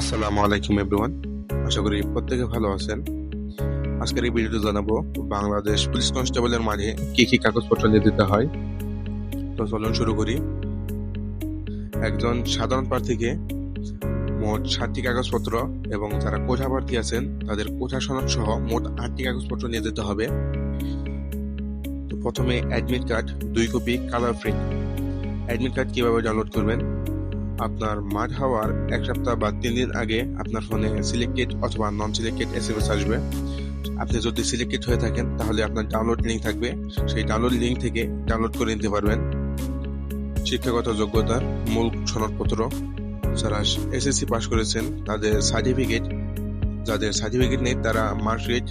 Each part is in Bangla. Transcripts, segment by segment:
আসসালামু আলাইকুম এভরিওয়ান। আশা করি প্রত্যেকে ভালো আছেন। আজকের এই ভিডিওতে জানাবো বাংলাদেশ পুলিশ কনস্টেবলের মাঝে কি কি কাগজপত্র নিয়ে দিতে হয়। তো চলুন শুরু করি। একজন সাধারণ প্রার্থীকে মোট 7টি কাগজপত্র এবং যারা কোঠা প্রার্থী আছেন তাদের কোঠা সনদ সহ মোট 8টি কাগজপত্র নিয়ে দিতে হবে। তো প্রথমে admit card 2 copy colour print. Admit card কিভাবে ডাউনলোড করবেন? আপনার মাঠ হওয়ার 1 সপ্তাহ বা 3 দিন আগে আপনার ফোনে সিলেক্টেড অথবা নন সিলেক্টেড এসএমএস আসবে। আপনি যদি সিলেক্টেড হয়ে থাকেন তাহলে আপনার ডাউনলোড লিঙ্ক থাকবে, সেই ডাউনলোড লিঙ্ক থেকে ডাউনলোড করে নিতে পারবেন। শিক্ষাগত যোগ্যতার মূল সনদপত্র, যারা এসএসসি পাস করেছেন তাদের সার্টিফিকেট, যাদের সার্টিফিকেট নেই তারা মার্কশিট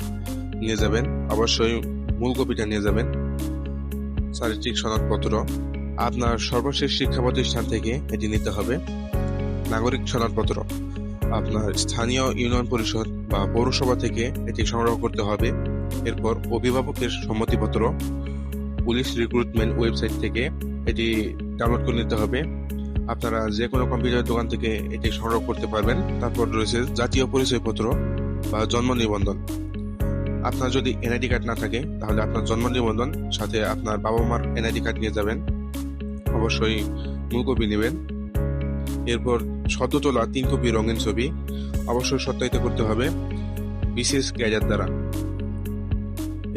নিয়ে যাবেন, অবশ্যই মূল কপিটা নিয়ে যাবেন। চারিত্রিক সনদপত্র, আপনার সর্বশেষ শিক্ষা প্রতিষ্ঠান থেকে এটি নিতে হবে। নাগরিক সনদপত্র, আপনার স্থানীয় ইউনিয়ন পরিষদ বা পৌরসভা থেকে এটি সংগ্রহ করতে হবে। এরপর অভিভাবকের সম্মতিপত্র, পুলিশ রিক্রুটমেন্ট ওয়েবসাইট থেকে এটি ডাউনলোড করে নিতে হবে। আপনারা যে কোনো কম্পিউটার দোকান থেকে এটি সংগ্রহ করতে পারবেন। তারপর রয়েছে জাতীয় পরিচয়পত্র বা জন্ম নিবন্ধন। আপনার যদি এনআইডি কার্ড না থাকে তাহলে আপনার জন্ম নিবন্ধন সাথে আপনার বাবা মার এনআইডি কার্ড নিয়ে যাবেন, অবশ্যই মূল কপি নেবেন। এরপর সদ্য তোলা 3 কপি রঙিন ছবি অবশ্যই সত্যায়িত করতে হবে বিশেষ গ্যাজেট দ্বারা।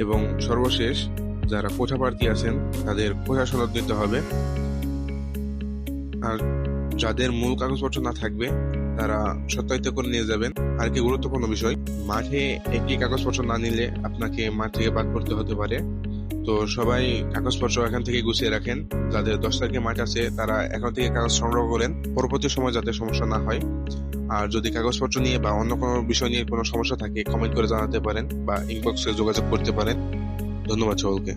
এবং সর্বশেষ যারা কোঠা প্রার্থী আছেন তাদের কোঠা সনদ নিতে হবে। আর যাদের মূল কাগজপত্র না থাকবে তারা সত্যায়িত করে নিয়ে যাবেন। আর কি গুরুত্বপূর্ণ বিষয়, মাঠে একটি কাগজপত্র না নিলে আপনাকে মাঠ থেকে বাদ করতে হতে পারে। তো সবাই কাগজপত্র এখান থেকে গুছিয়ে রাখেন। যাদের 10 তারিখে মাঠ আছে তারা এখন থেকে কাগজ সংগ্রহ করেন, পরবর্তী সময় যাতে সমস্যা না হয়। আর যদি কাগজপত্র নিয়ে বা অন্য কোনো বিষয় নিয়ে কোনো সমস্যা থাকে কমেন্ট করে জানাতে পারেন বা ইনবক্সে যোগাযোগ করতে পারেন। ধন্যবাদ সকলকে।